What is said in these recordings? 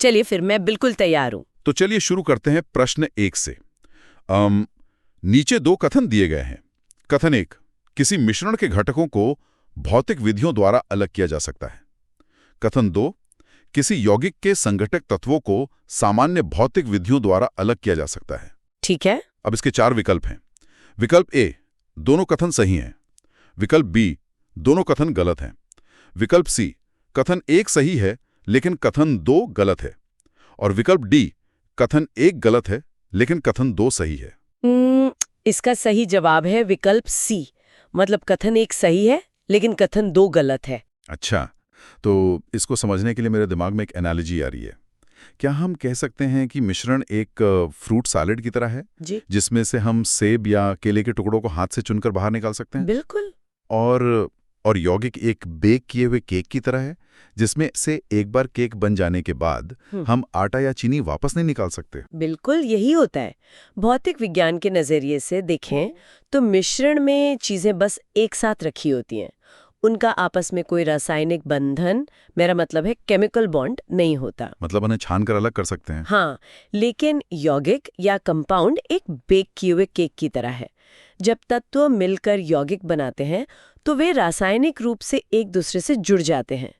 चलिए फिर, मैं बिल्कुल तैयार हूँ। तो चलिए शुरू करते हैं प्रश्न 1 से। नीचे 2 कथन दिए गए हैं। कथन 1, किसी मिश्रण के घटकों को भौतिक विधियों द्वारा अलग किया जा सकता है। कथन 2, किसी यौगिक के संघटक तत्वों को सामान्य भौतिक विधियों द्वारा अलग किया जा सकता है। ठीक है। अब इसके 4 विकल्प हैं। विकल्प ए, दोनों कथन सही हैं। विकल्प बी, दोनों कथन गलत हैं। विकल्प सी, कथन 1 सही है लेकिन कथन 2 गलत है। और विकल्प डी, कथन 1 गलत है लेकिन कथन 2 सही है। इसका सही जवाब है विकल्प सी, मतलब कथन 1 सही है लेकिन कथन 2 गलत है। अच्छा, तो इसको समझने के लिए मेरे दिमाग में एक एनालॉजी आ रही है। क्या हम कह सकते हैं कि मिश्रण एक फ्रूट सैलेड की तरह है जी जिसमें से हम सेब या केले के टुकड़ों को हाथ से चुनकर बाहर निकाल सकते हैं? बिल्कुल। और यौगिक एक बेक किए हुए केक की तरह है जिसमें से एक बार केक बन जाने के बाद हम आटा या चीनी वापस नहीं निकाल सकते। बिल्कुल यही होता है। भौतिक विज्ञान के नजरिए से देखें तो मिश्रण में चीजें बस एक साथ रखी होती हैं। उनका आपस में कोई रासायनिक बंधन, मेरा मतलब है केमिकल बॉन्ड, नहीं होता। मतलब उन्हें छान कर अलग कर सकते हैं। हाँ, लेकिन यौगिक या कंपाउंड एक बेक किए हुए केक की तरह है। जब तत्व मिलकर यौगिक बनाते हैं तो वे रासायनिक रूप से एक दूसरे से जुड़ जाते हैं।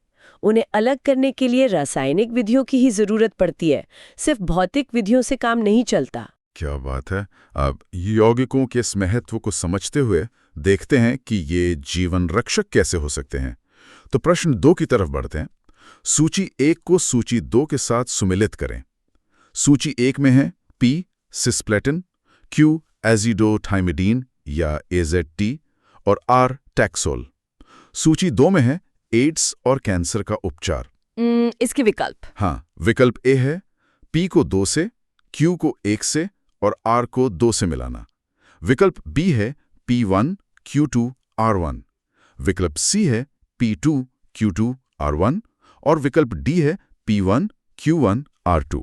उन्हें अलग करने के लिए रासायनिक विधियों की ही जरूरत पड़ती है, सिर्फ भौतिक विधियों से काम नहीं चलता। क्या बात है। अब यौगिकों के इस महत्व को समझते हुए देखते हैं कि ये जीवन रक्षक कैसे हो सकते हैं। तो प्रश्न 2 की तरफ बढ़ते हैं। सूची 1 को सूची 2 के साथ सुमिलित करें। सूची 1 में है P सिस्प्लेटिन, Q एजिडोथाइमिडीन या AZT और R टैक्सोल। सूची 2 में है एड्स और कैंसर का उपचार। इसके विकल्प? हाँ, विकल्प ए है P को 2 से, Q को 1 से और R को 2 से मिलाना। विकल्प बी है P1 Q2 R1। विकल्प सी है P2 Q2 R1 और विकल्प डी है P1 Q1 R2।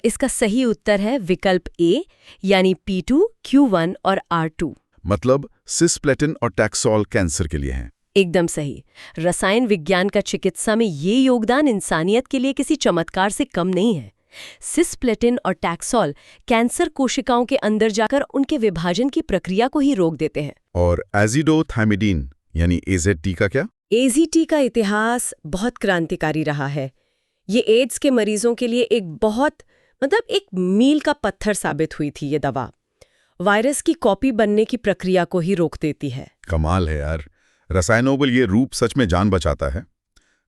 इसका सही उत्तर है विकल्प ए, यानी P2 Q1 और R2। मतलब सिस्प्लेटिन और टैक्सोल कैंसर के लिए हैं। एकदम सही। रसायन विज्ञान का चिकित्सा में ये योगदान इंसानियत के लिए किसी चमत्कार से कम नहीं है। सिस्प्लेटिन और टैक्सोल कैंसर कोशिकाओं के अंदर जाकर उनके विभाजन की प्रक्रिया को ही रोक देते हैं। और एजिडोथाइमिडीन यानी AZT का क्या? AZT का इतिहास बहुत क्रांतिकारी रहा है। ये एड्स के मरीजों के लिए एक मील का पत्थर साबित हुई थी। ये दवा वायरस की कॉपी बनने की प्रक्रिया को ही रोक देती है। कमाल है यार, रसायनों ये रूप सच में जान बचाता है।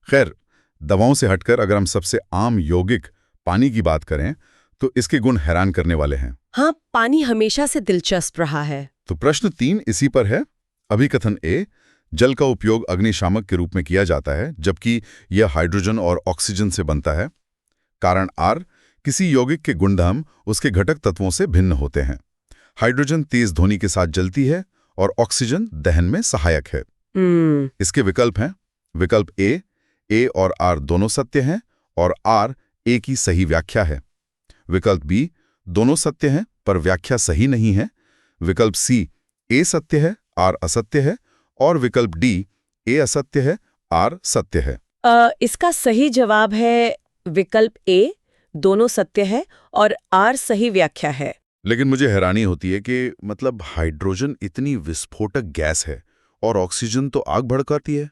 खैर, दवाओं से हटकर अगर हम सबसे आम यौगिक पानी की बात करें तो इसके गुण हैरान करने वाले हैं। हाँ, पानी हमेशा से दिलचस्प रहा है। तो प्रश्न 3 इसी पर है। अभिकथन ए, जल का उपयोग अग्निशामक के रूप में किया जाता है जबकि यह हाइड्रोजन और ऑक्सीजन से बनता है। कारण आर, किसी यौगिक के गुणधर्म उसके घटक तत्वों से भिन्न होते हैं। हाइड्रोजन तेज ध्वनि के साथ जलती है और ऑक्सीजन दहन में सहायक है। इसके विकल्प हैं। विकल्प ए और आर दोनों सत्य हैं और आर ए की सही व्याख्या है। विकल्प बी, दोनों सत्य हैं पर व्याख्या सही नहीं है। विकल्प सी, ए सत्य है आर असत्य है और विकल्प डी, ए असत्य है आर सत्य है। इसका सही जवाब है विकल्प ए, दोनों सत्य है और आर सही व्याख्या है। लेकिन मुझे हैरानी होती है कि मतलब हाइड्रोजन इतनी विस्फोटक गैस है और ऑक्सीजन तो आग भड़काती है।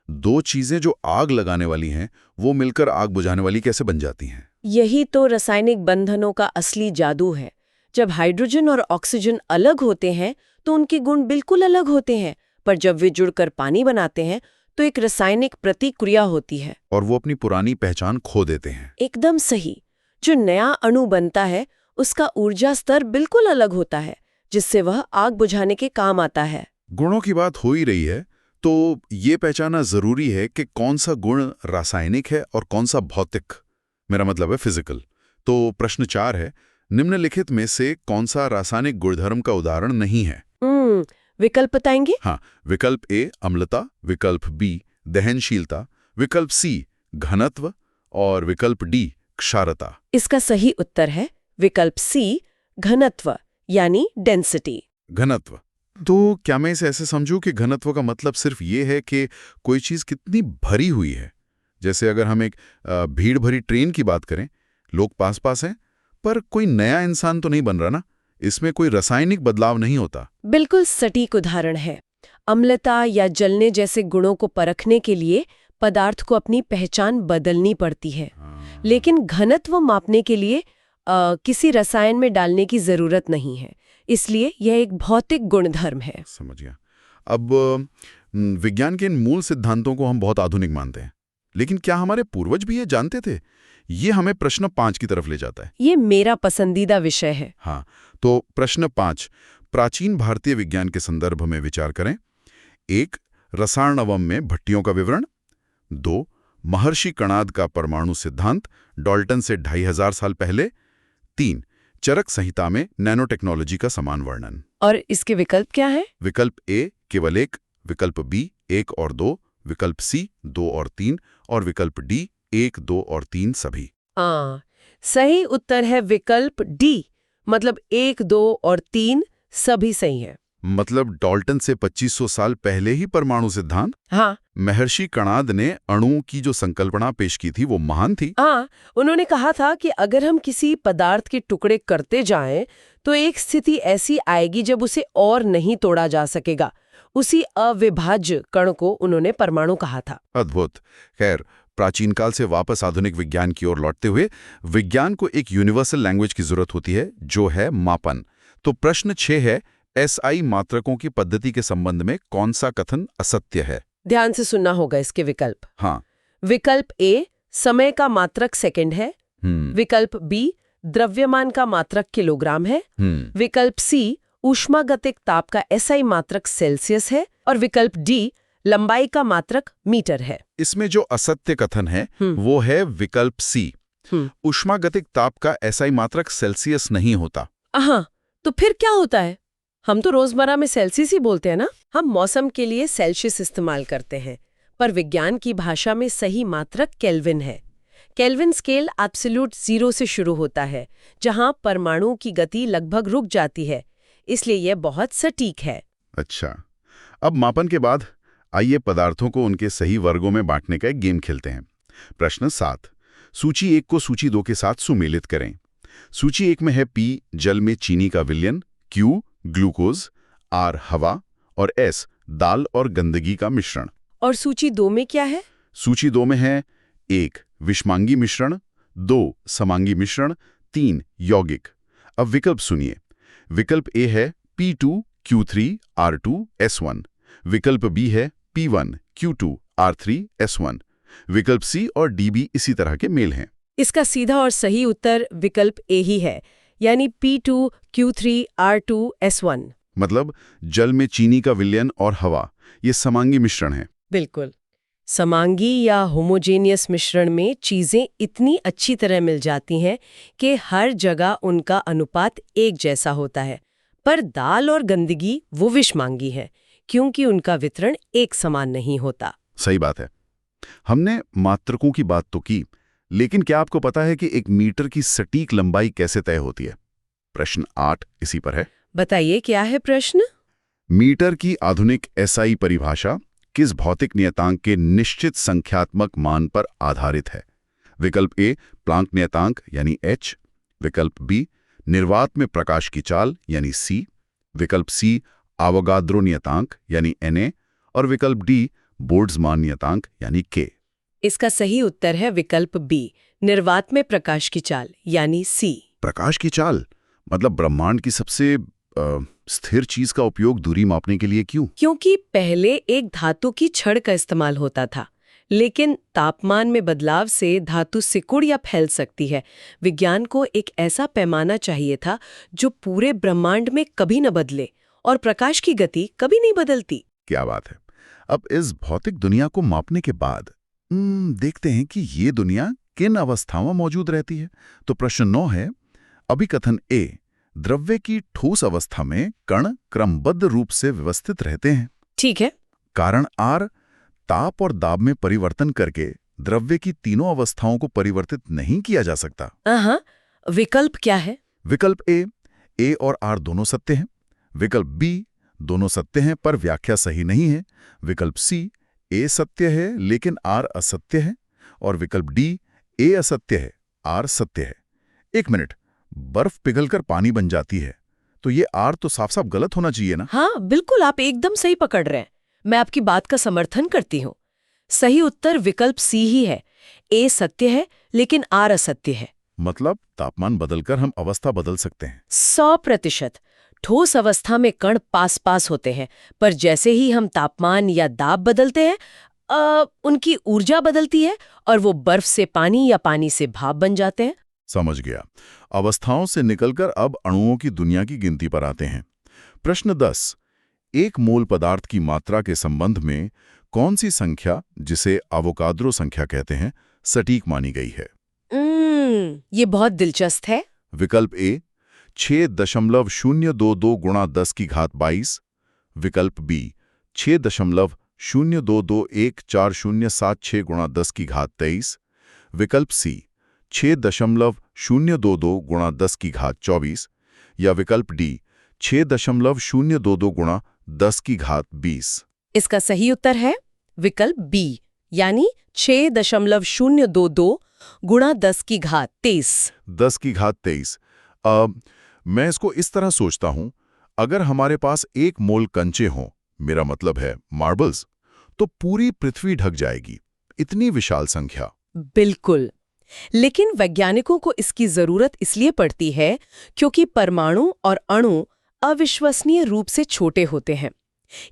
दो चीजें जो आग लगाने वाली हैं वो मिलकर आग बुझाने वाली कैसे बन जाती हैं? यही तो रासायनिक बंधनों का असली जादू है। जब हाइड्रोजन और ऑक्सीजन अलग होते हैं तो उनके गुण बिल्कुल अलग होते हैं, पर जब वे जुड़कर पानी बनाते हैं तो एक रासायनिक प्रतिक्रिया होती है और वो अपनी पुरानी पहचान खो देते हैं। एकदम सही। जो नया अणु बनता है उसका ऊर्जा स्तर बिल्कुल अलग होता है, जिससे वह आग बुझाने के काम आता है। गुणों की बात हो ही रही है तो ये पहचानना जरूरी है कि कौन सा गुण रासायनिक है और कौन सा भौतिक, मेरा मतलब है फिजिकल। तो प्रश्न 4 है, निम्नलिखित में से कौन सा रासायनिक गुणधर्म का उदाहरण नहीं है? विकल्प बताएंगे? हाँ, विकल्प ए अम्लता, विकल्प बी दहनशीलता, विकल्प सी घनत्व और विकल्प डी क्षारता। इसका सही उत्तर है विकल्प सी, घनत्व यानी डेंसिटी। घनत्व। तो क्या मैं इसे ऐसे समझूं कि घनत्व का मतलब सिर्फ ये है कि कोई चीज कितनी भरी हुई है? जैसे अगर हम एक भीड़ भरी ट्रेन की बात करें, लोग पास पास हैं, पर कोई नया इंसान तो नहीं बन रहा ना, इसमें कोई रासायनिक बदलाव नहीं होता। बिल्कुल सटीक उदाहरण है। अम्लता या जलने जैसे गुणों को परखने के लिए पदार्थ को अपनी पहचान बदलनी पड़ती है, लेकिन घनत्व मापने के लिए किसी रसायन में डालने की जरूरत नहीं है, इसलिए यह एक भौतिक गुणधर्म है। समझ गया। अब विज्ञान के इन मूल सिद्धांतों को हम बहुत आधुनिक मानते हैं, लेकिन क्या हमारे पूर्वज भी ये जानते थे? ये हमें प्रश्न 5 की तरफ ले जाता है। ये मेरा पसंदीदा विषय है। हाँ, तो प्रश्न 5 प्राचीन भारतीय विज्ञान के संदर्भ में विचार करें। 1. रसायनवम में भट्टियों का विवरण। 2. महर्षि कणाद का परमाणु सिद्धांत डाल्टन से 2500 साल पहले। 3. चरक संहिता में नैनो टेक्नोलॉजी का समान वर्णन। और इसके विकल्प क्या है? विकल्प ए केवल 1, विकल्प बी 1 और 2, विकल्प सी 2 और 3 और विकल्प डी 1, 2 और 3 सभी। सही उत्तर है विकल्प डी, मतलब 1, 2 और 3 सभी सही है। मतलब डाल्टन से 2500 साल पहले ही परमाणु सिद्धांत। हाँ, महर्षि कणाद ने अणु की जो संकल्पना पेश की थी वो महान थी। हाँ, उन्होंने कहा था कि अगर हम किसी पदार्थ के टुकड़े करते जाएं तो एक स्थिति ऐसी आएगी जब उसे और नहीं तोड़ा जा सकेगा। उसी अविभाज्य कण को उन्होंने परमाणु कहा था। अद्भुत। खैर, प्राचीन काल से वापस आधुनिक विज्ञान की ओर लौटते हुए विज्ञान को एक यूनिवर्सल लैंग्वेज की जरूरत होती है, जो है मापन। तो प्रश्न 6 है, एसआई मात्रकों की पद्धति के संबंध में कौन सा कथन असत्य है? ध्यान से सुनना होगा इसके विकल्प। हाँ। विकल्प ए समय का मात्रक सेकंड है। विकल्प बी द्रव्यमान का मात्रक किलोग्राम है। विकल्प सी ऊष्मागतिक ताप का एसआई मात्रक सेल्सियस है। और विकल्प डी लंबाई का मात्रक मीटर है। इसमें जो असत्य कथन है वो है विकल्प सी। ऊष्मागतिक ताप का एसआई मात्रक सेल्सियस नहीं होता। हाँ, तो फिर क्या होता है? हम तो रोजमर्रा में सेल्सियस ही बोलते हैं ना। हम मौसम के लिए सेल्सियस इस्तेमाल करते हैं, पर विज्ञान की भाषा में सही मात्रक केल्विन है। केल्विन स्केल एब्सोल्यूट 0 से शुरू होता है, जहां परमाणु की गति लगभग रुक जाती है, इसलिए यह बहुत सटीक है। अच्छा, अब मापन के बाद आइए पदार्थों को उनके सही वर्गों में बांटने का एक गेम खेलते हैं। प्रश्न 7, सूची 1 को सूची 2 के साथ सुमेलित करें। सूची 1 में है पी जल में चीनी का विलयन, क्यू ग्लूकोज, आर हवा और एस दाल और गंदगी का मिश्रण। और सूची 2 में क्या है? सूची 2 में है 1 विषमांगी मिश्रण, 2 समांगी मिश्रण, 3 यौगिक। अब विकल्प सुनिए। विकल्प ए है P2 Q3 R2 S1, विकल्प बी है P1 Q2 R3 S1, विकल्प सी और डी भी इसी तरह के मेल हैं। इसका सीधा और सही उत्तर विकल्प ए ही है, यानी P2 Q3 R2 S1। मतलब जल में चीनी का विलयन और हवा, ये समांगी मिश्रण है। बिल्कुल। समांगी या होमोजेनियस मिश्रण में चीजें इतनी अच्छी तरह मिल जाती हैं कि हर जगह उनका अनुपात एक जैसा होता है। पर दाल और गंदगी वो विषमांगी है, क्योंकि उनका वितरण एक समान नहीं होता। सही बात है। हमने मात्रकों की बात तो की, लेकिन क्या आपको पता है कि 1 मीटर की सटीक लंबाई कैसे तय होती है? प्रश्न 8 इसी पर है। बताइए, क्या है प्रश्न? मीटर की आधुनिक एसआई परिभाषा किस भौतिक नियतांक के निश्चित संख्यात्मक मान पर आधारित है? विकल्प ए प्लांक नियतांक यानी H, विकल्प बी निर्वात में प्रकाश की चाल यानी C, विकल्प सी आवोगाद्रो नियतांक यानी Na और विकल्प डी बोल्ट्जमान नियतांक यानी K। इसका सही उत्तर है विकल्प बी निर्वात में प्रकाश की चाल यानी C। प्रकाश की चाल मतलब ब्रह्मांड की सबसे स्थिर चीज का उपयोग दूरी मापने के लिए क्यों? क्योंकि पहले एक धातु की छड़ का इस्तेमाल होता था, लेकिन तापमान में बदलाव से धातु सिकुड़ या फैल सकती है। विज्ञान को एक ऐसा पैमाना चाहिए था जो पूरे ब्रह्मांड में कभी न बदले और प्रकाश की गति कभी नहीं बदलती। क्या बात है। अब इस भौतिक दुनिया को मापने के बाद देखते हैं कि ये दुनिया किन अवस्थाओं में मौजूद रहती है। तो प्रश्न 9 है, अभिकथन ए द्रव्य की ठोस अवस्था में कण क्रमबद्ध रूप से व्यवस्थित रहते हैं। ठीक है। कारण आर ताप और दाब में परिवर्तन करके द्रव्य की तीनों अवस्थाओं को परिवर्तित नहीं किया जा सकता। विकल्प क्या है? विकल्प ए और आर दोनों सत्य हैं। विकल्प बी दोनों सत्य हैं पर व्याख्या सही नहीं है। विकल्प सी ए सत्य है लेकिन आर असत्य है। और विकल्प डी, ए असत्य है, आर सत्य है। एक मिनट, बर्फ पिघलकर पानी बन जाती है, तो ये आर तो साफ साफ गलत होना चाहिए ना? हाँ बिल्कुल, आप एकदम सही पकड़ रहे हैं। मैं आपकी बात का समर्थन करती हूँ। सही उत्तर विकल्प सी ही है। ए सत्य है लेकिन आर असत्य है। मतलब तापमान बदलकर हम अवस्था बदल सकते हैं? 100%। ठोस अवस्था में कण पास पास होते हैं, पर जैसे ही हम तापमान या दाब बदलते हैं उनकी ऊर्जा बदलती है और वो बर्फ से पानी या पानी से भाप बन जाते हैं। समझ गया। अवस्थाओं से निकलकर अब अणुओं की दुनिया की गिनती पर आते हैं। प्रश्न 10। एक मोल पदार्थ की मात्रा के संबंध में कौन सी संख्या, जिसे एवोगाद्रो संख्या कहते हैं, सटीक मानी गई है? ये बहुत दिलचस्प है। विकल्प ए 6.022 गुणा 10 की घात 22, विकल्प बी 6.0221407 गुणा 10 की घात 23, विकल्प सी 6.022 गुणा 10 की घात 24, या विकल्प डी 6.022 गुणा 10 की घात 20। इसका सही उत्तर है विकल्प बी, यानी 6.022 गुणा 10 की घात 23। 10 की घात 23। मैं इसको इस तरह सोचता हूं, अगर हमारे पास 1 मोल कंचे हों, मेरा मतलब है मार्बल्स, तो पूरी पृथ्वी ढक जाएगी। इतनी विशाल संख्या। बिल्कुल, लेकिन वैज्ञानिकों को इसकी जरूरत इसलिए पड़ती है क्योंकि परमाणु और अणु अविश्वसनीय रूप से छोटे होते हैं।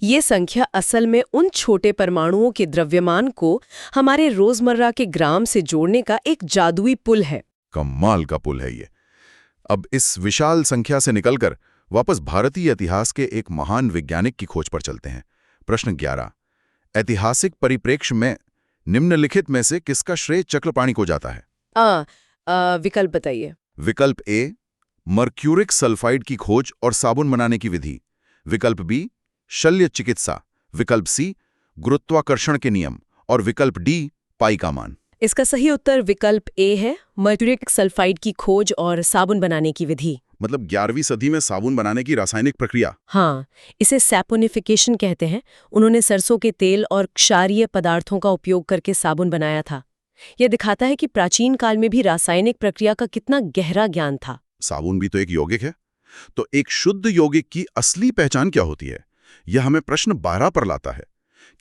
ये संख्या असल में उन छोटे परमाणुओं के द्रव्यमान को हमारे रोजमर्रा के ग्राम से जोड़ने का एक जादुई पुल है। कमाल का पुल है ये। अब इस विशाल संख्या से निकलकर वापस भारतीय इतिहास के एक महान वैज्ञानिक की खोज पर चलते हैं। प्रश्न 11। ऐतिहासिक परिप्रेक्ष्य में निम्नलिखित में से किसका श्रेय चक्रपाणि को जाता है? विकल्प बताइए। विकल्प ए मर्क्यूरिक सल्फाइड की खोज और साबुन बनाने की विधि, विकल्प बी शल्य चिकित्सा, विकल्प सी गुरुत्वाकर्षण के नियम, और विकल्प डी पाई का मान। इसका सही उत्तर विकल्प ए है, मर्क्यूरिक सल्फाइड की खोज और साबुन बनाने की विधि। मतलब 11वीं सदी में साबुन बनाने की रासायनिक प्रक्रिया। हाँ, इसे सैपोनिफिकेशन कहते हैं। उन्होंने सरसों के तेल और क्षारीय पदार्थों का उपयोग करके साबुन बनाया था। यह दिखाता है कि प्राचीन काल में भी रासायनिक प्रक्रिया का कितना गहरा ज्ञान था। साबुन भी तो एक यौगिक है, तो एक शुद्ध यौगिक की असली पहचान क्या होती है? यह हमें प्रश्न 12 पर लाता है।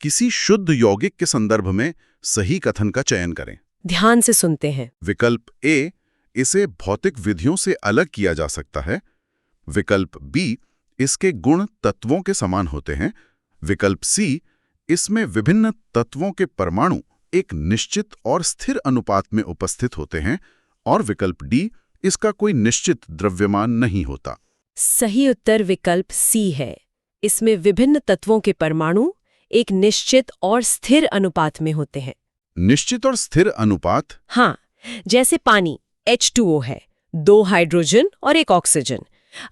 किसी शुद्ध यौगिक के संदर्भ में सही कथन का चयन करें। ध्यान से सुनते हैं। विकल्प ए इसे भौतिक विधियों से अलग किया जा सकता है, विकल्प बी इसके गुण तत्वों के समान होते हैं, विकल्प सी इसमें विभिन्न तत्वों के परमाणु एक निश्चित और स्थिर अनुपात में उपस्थित होते हैं, और विकल्प डी इसका कोई निश्चित द्रव्यमान नहीं होता। सही उत्तर विकल्प सी है। इसमें विभिन्न तत्वों के परमाणु एक निश्चित और स्थिर अनुपात में होते हैं। निश्चित और स्थिर अनुपात? हाँ, जैसे पानी H2O है, 2 हाइड्रोजन और 1 ऑक्सीजन।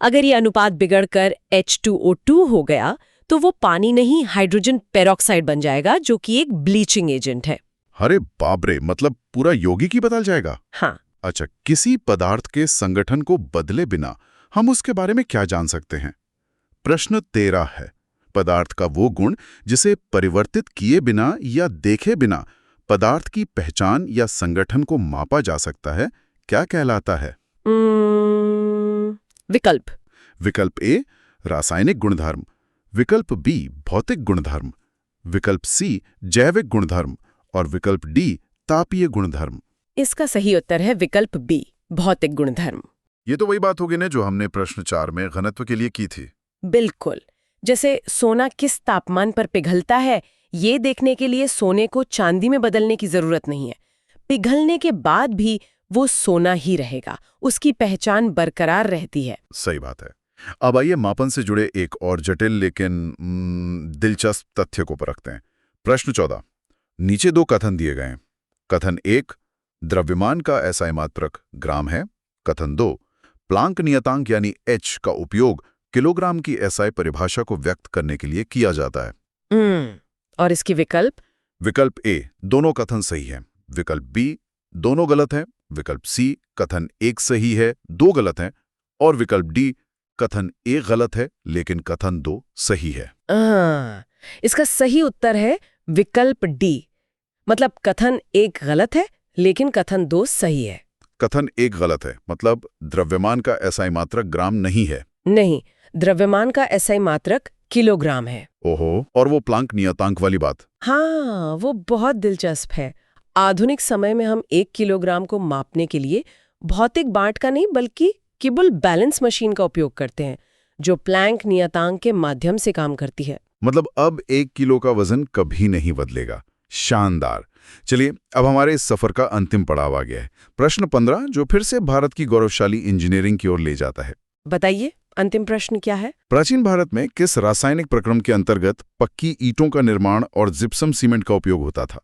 अगर ये अनुपात बिगड़कर H2O2 हो गया तो वो पानी नहीं, हाइड्रोजन पेरोक्साइड बन जाएगा, जो कि एक ब्लीचिंग एजेंट है। अरे बाप रे, मतलब पूरा यौगिक ही बदल जाएगा। हाँ। अच्छा, किसी पदार्थ के संगठन को बदले बिना हम उसके बारे में क्या जान सकते हैं? प्रश्न 13 है। पदार्थ का वो गुण जिसे परिवर्तित किए बिना या देखे बिना पदार्थ की पहचान या संगठन को मापा जा सकता है, क्या कहलाता है? विकल्प ए रासायनिक गुणधर्म, विकल्प बी भौतिक गुणधर्म, विकल्प सी जैविक गुणधर्म, और विकल्प डी तापीय गुणधर्म। इसका सही उत्तर है विकल्प बी, भौतिक गुणधर्म। ये तो वही बात होगी ना जो हमने प्रश्न 4 में घनत्व के लिए की थी। बिल्कुल। जैसे सोना किस तापमान पर पिघलता है, ये देखने के लिए सोने को चांदी में बदलने की जरूरत नहीं है। पिघलने के बाद भी वो सोना ही रहेगा, उसकी पहचान बरकरार रहती है। सही बात है। अब आइए मापन से जुड़े एक और जटिल लेकिन दिलचस्प तथ्य को परखते हैं। प्रश्न 14। नीचे 2 कथन दिए गए हैं। कथन 1 द्रव्यमान का एसआई मात्रक ग्राम है। कथन 2 प्लांक नियतांक यानी H का उपयोग किलोग्राम की एसआई परिभाषा को व्यक्त करने के लिए किया जाता है। और इसकी विकल्प? विकल्प ए दोनों कथन सही है, विकल्प बी दोनों गलत है, विकल्प सी कथन 1 सही है 2 गलत है, और विकल्प डी कथन 1 गलत है लेकिन कथन 2 सही है। इसका सही उत्तर है विकल्प डी, मतलब कथन 1 गलत है, लेकिन कथन 2 सही है। कथन 1 गलत है, मतलब द्रव्यमान का एसआई मात्रक ग्राम नहीं है। नहीं, द्रव्यमान का एसआई मात्रक किलोग्राम है। ओहो, और वो प्लांक नियतांक वाली बात। हाँ, वो बहुत दिलचस्प है। आधुनिक समय में हम 1 किलोग्राम को मापने के लिए भौतिक बांट का नहीं बल्कि किबल बैलेंस मशीन का उपयोग करते हैं, जो प्लैंक नियतांक के माध्यम से काम करती है। मतलब अब 1 किलो का वजन कभी नहीं बदलेगा। शानदार। चलिए, अब हमारे इस सफर का अंतिम पड़ाव आ गया है। प्रश्न 15, जो फिर से भारत की गौरवशाली इंजीनियरिंग की ओर ले जाता है। बताइए, अंतिम प्रश्न क्या है? प्राचीन भारत में किस रासायनिक प्रक्रम के अंतर्गत पक्की ईंटों का निर्माण और जिप्सम सीमेंट का उपयोग होता था?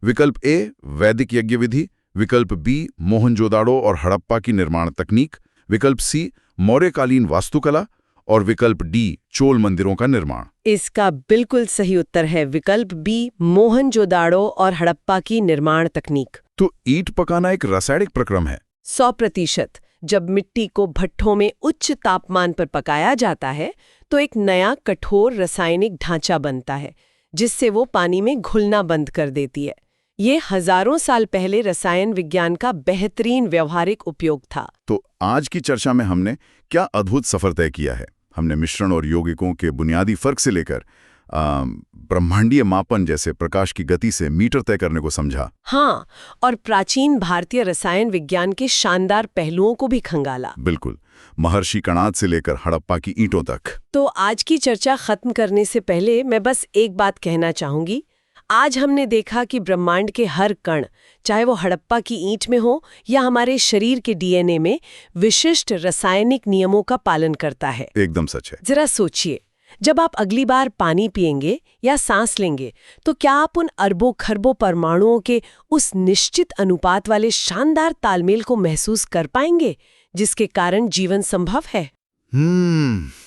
विकल्प ए, वैदिक यज्ञ विधि। विकल्प बी, मोहनजोदाड़ो और हड़प्पा की निर्माण तकनीक। विकल्प सी, मौर्यकालीन वास्तुकला। और विकल्प डी, चोल मंदिरों का निर्माण। इसका बिल्कुल सही उत्तर है विकल्प बी, मोहनजोदाड़ो और हड़प्पा की निर्माण तकनीक। तो ईंट पकाना एक रासायनिक प्रक्रम है? 100%। जब मिट्टी को भट्ठों में उच्च तापमान पर पकाया जाता है तो एक नया कठोर रासायनिक ढांचा बनता है, जिससे वो पानी में घुलना बंद कर देती है। ये हजारों साल पहले रसायन विज्ञान का बेहतरीन व्यवहारिक उपयोग था। तो आज की चर्चा में हमने क्या अद्भुत सफर तय किया है। हमने मिश्रण और यौगिकों के बुनियादी फर्क से लेकर ब्रह्मांडीय मापन जैसे प्रकाश की गति से मीटर तय करने को समझा। हाँ, और प्राचीन भारतीय रसायन विज्ञान के शानदार पहलुओं को भी खंगाला। बिल्कुल, महर्षि कणाद से लेकर हड़प्पा की ईंटों तक। तो आज की चर्चा खत्म करने से पहले मैं बस एक बात कहना चाहूंगी। आज हमने देखा कि ब्रह्मांड के हर कण, चाहे वो हड़प्पा की ईंट में हो या हमारे शरीर के डीएनए में, विशिष्ट रासायनिक नियमों का पालन करता है। एकदम सच है। जरा सोचिए, जब आप अगली बार पानी पिएंगे या सांस लेंगे तो क्या आप उन अरबों खरबों परमाणुओं के उस निश्चित अनुपात वाले शानदार तालमेल को महसूस कर पाएंगे जिसके कारण जीवन संभव है?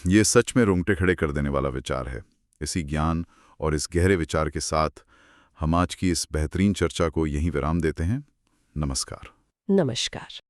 ये सच में रोंगटे खड़े कर देने वाला विचार है। इसी ज्ञान और इस गहरे विचार के साथ हम आज की इस बेहतरीन चर्चा को यहीं विराम देते हैं। नमस्कार। नमस्कार।